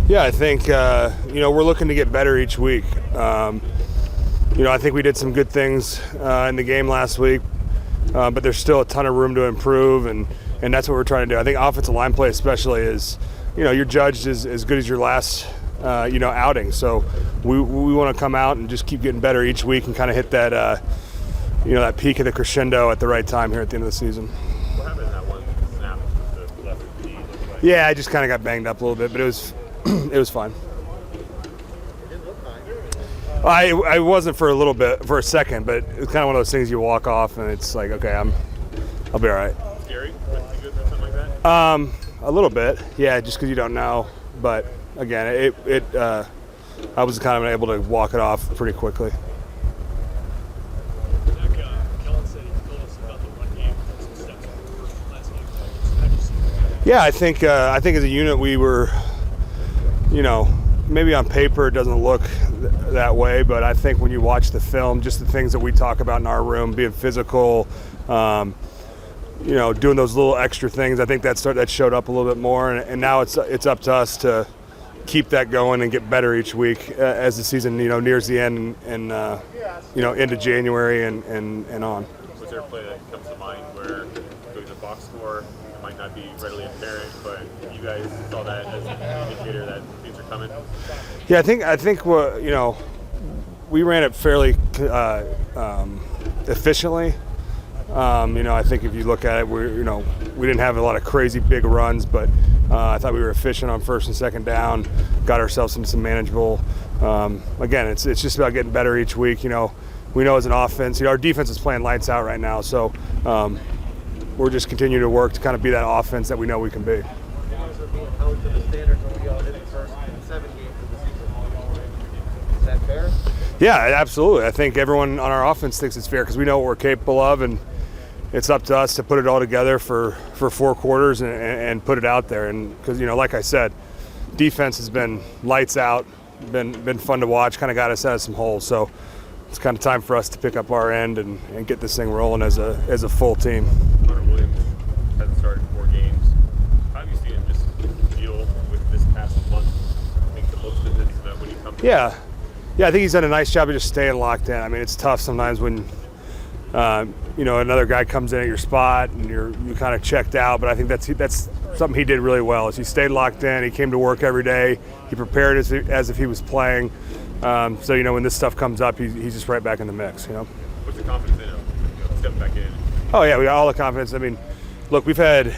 Yeah, I think, we're looking to get better each week. I think we did some good things in the game last week, but there's still a ton of room to improve, and that's what we're trying to do. I think offensive line play especially is, you're judged as good as your last, outing. So we want to come out and just keep getting better each week and kind of hit that, that peak of the crescendo at the right time here at the end of the season. What happened in that one snap? The left knee? Yeah, I just kind of got banged up a little bit, but it was fine. It didn't look fine. I wasn't for a second, but it's kind of one of those things you walk off and it's like, okay, I'll be all right. Scary? Good or something like that? A little bit, yeah, just because you don't know. But again, I was kind of able to walk it off pretty quickly. Zack, Kellen said he told us about the run game, some steps forward last game. How'd you see that? Yeah, I think as a unit we were, maybe on paper it doesn't look that way, but I think when you watch the film, just the things that we talk about in our room, being physical, doing those little extra things, I think that showed up a little bit more, and now it's up to us to keep that going and get better each week as the season nears the end and into January and on. Was there a play that comes to mind where doing the box score might not be readily apparent, but you guys saw that as an indicator that things are coming? Yeah, I think we ran it fairly efficiently. I think if you look at it, we didn't have a lot of crazy big runs, but I thought we were efficient on first and second down, got ourselves into some manageable. Again, it's just about getting better each week. We know as an offense, our defense is playing lights out right now, so we're just continuing to work to kind of be that offense that we know we can be. You guys are being held to the standards when we all did the first 7 games of the season. Is that fair? Yeah, absolutely. I think everyone on our offense thinks it's fair because we know what we're capable of, and it's up to us to put it all together for 4 quarters and put it out there. And because like I said, defense has been lights out, been fun to watch, kind of got us out of some holes. So it's kind of time for us to pick up our end and get this thing rolling as a full team. Hunter Williams hasn't started 4 games. How have you seen him just deal with this past month? I think the most of it is when he comes. Yeah, I think he's done a nice job of just staying locked in. I mean, it's tough sometimes when another guy comes in at your spot and you're kind of checked out. But I think that's something he did really well. Is he stayed locked in. He came to work every day. He prepared as if he was playing. So when this stuff comes up, he's just right back in the mix. What's the confidence in him stepping back in? Oh yeah, we got all the confidence. I mean, look, we've had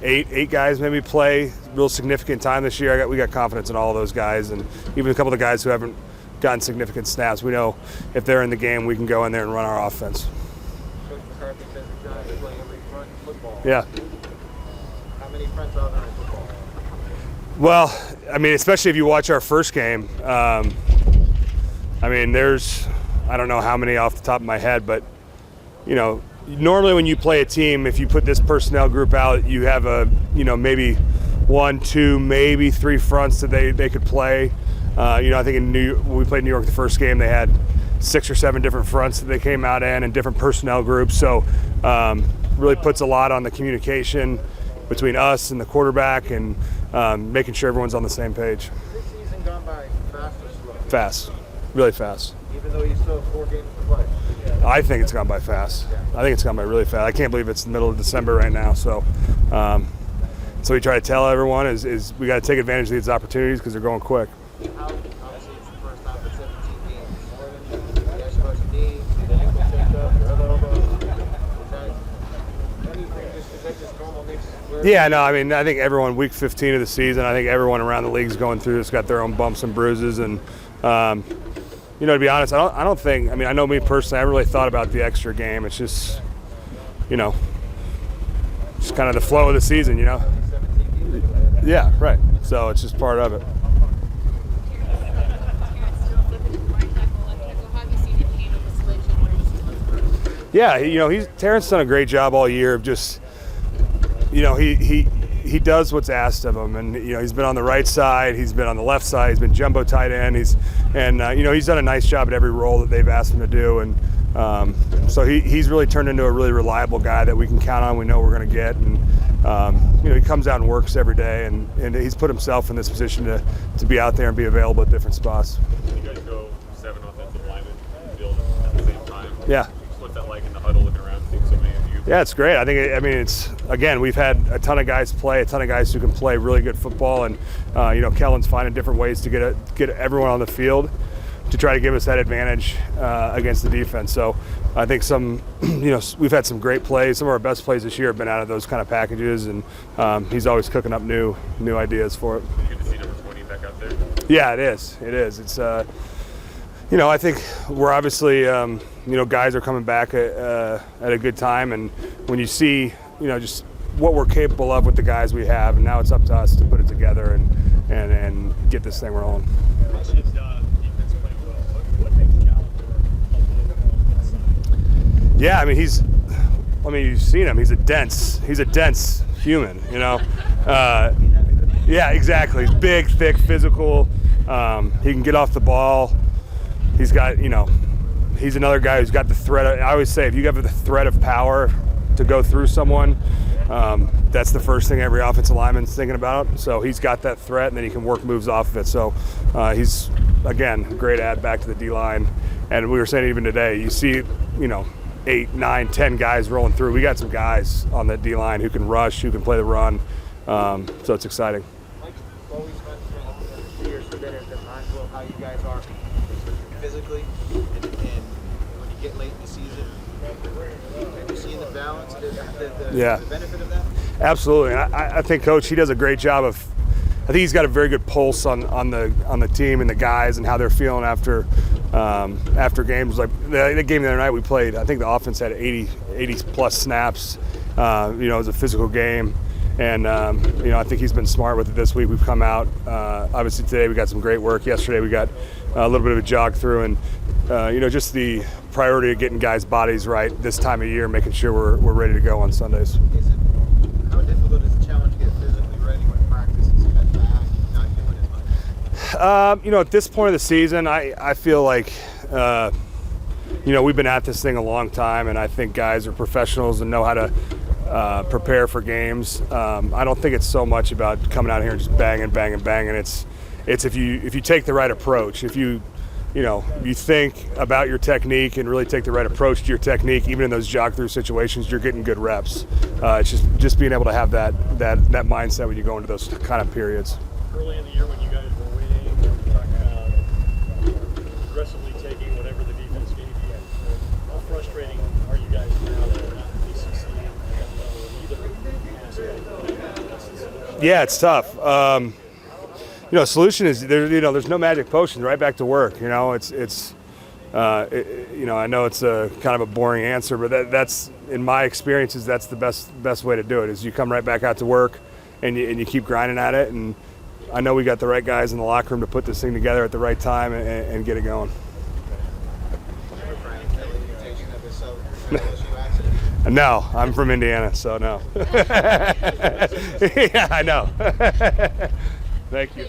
8 guys maybe play real significant time this year. We got confidence in all of those guys, and even a couple of the guys who haven't gotten significant snaps. We know if they're in the game, we can go in there and run our offense. Coach McCarthy says the Giants play every front in football. Yeah. How many fronts are there in football? Well, I mean, especially if you watch our first game, there's, I don't know how many off the top of my head, but, normally when you play a team, if you put this personnel group out, you have maybe 1, 2, maybe 3 fronts that they could play. I think when we played New York the first game, they had 6 or 7 different fronts that they came out in and different personnel groups. So really puts a lot on the communication between us and the quarterback and making sure everyone's on the same page. This season gone by fast or slow? Fast, really fast. Even though you still have 4 games to play? I think it's gone by fast. I think it's gone by really fast. I can't believe it's the middle of December right now. So we try to tell everyone is we got to take advantage of these opportunities because they're going quick. Obviously, it's the first time for 17 games. More than you guys about your knee, the ankle shakeup, your other elbow. Is that just normal mix? Yeah, no, I think everyone, week 15 of the season, I think everyone around the league's going through this, got their own bumps and bruises. And, to be honest, I don't think, I know me personally, I really thought about the extra game. It's just, just kind of the flow of the season, Yeah, right. So it's just part of it. Yeah, Terrence's done a great job all year of just, he does what's asked of him, and he's been on the right side, he's been on the left side, he's been jumbo tight end, he's done a nice job at every role that they've asked him to do, and so he's really turned into a really reliable guy that we can count on. We know we're going to get, and he comes out and works every day, and he's put himself in this position to be out there and be available at different spots. You guys go 7 offensive linemen in the field at the same time. Yeah. What's that like in the huddle, looking around, seeing so many of you? Yeah, it's great. It's, again, we've had a ton of guys play, a ton of guys who can play really good football, and Kellen's finding different ways to get everyone on the field to try to give us that advantage against the defense. So I think we've had some great plays. Some of our best plays this year have been out of those kind of packages, and he's always cooking up new ideas for it. Good to see number 20 back out there. Yeah, it is. It's I think we're obviously guys are coming back at a good time, and when you see just what we're capable of with the guys we have, and now it's up to us to put it together and get this thing rolling. Defense playing well. What makes Gallagher? Yeah, you've seen him. He's a dense human. Yeah, exactly. He's big, thick, physical. He can get off the ball. He's got, he's another guy who's got the threat. I always say, if you have the threat of power to go through someone, that's the first thing every offensive lineman's thinking about. So he's got that threat, and then he can work moves off of it. So he's, again, a great add back to the D-line. And we were saying even today, you see, 8, 9, 10 guys rolling through. We got some guys on that D-line who can rush, who can play the run. So it's exciting. Mike, always fun for the years you've been at the mindful of how you guys are physically, and when you get late in the season, have you seen the balance, the benefit of that? Absolutely. I think Coach, he does a great job of. I think he's got a very good pulse on the team and the guys and how they're feeling after games. Like the game the other night we played, I think the offense had 80 plus snaps. It was a physical game. And, I think he's been smart with it this week. We've come out. Obviously, today we got some great work. Yesterday we got a little bit of a jog through. And, just the priority of getting guys' bodies right this time of year, making sure we're ready to go on Sundays. How difficult is the challenge to get physically ready when practice is cut back, not doing as much? At this point of the season, I feel like, we've been at this thing a long time. And I think guys are professionals and know how to prepare for games. I don't think it's so much about coming out here and just banging. It's if you take the right approach. If you think about your technique and really take the right approach to your technique, even in those jog through situations, you're getting good reps. It's just being able to have that mindset when you go into those kind of periods. Early in the year when you guys were winning, you were talking about aggressively taking whatever the defense gave you. How frustrating are you guys now that you're not in the ACC either? Yeah, it's tough. Solution is there's no magic potion. Right back to work. I know it's a kind of a boring answer, but that's in my experiences that's the best way to do it. Is you come right back out to work, and you keep grinding at it. And I know we got the right guys in the locker room to put this thing together at the right time and get it going. No, I'm from Indiana, so no. Yeah, I know. Thank you.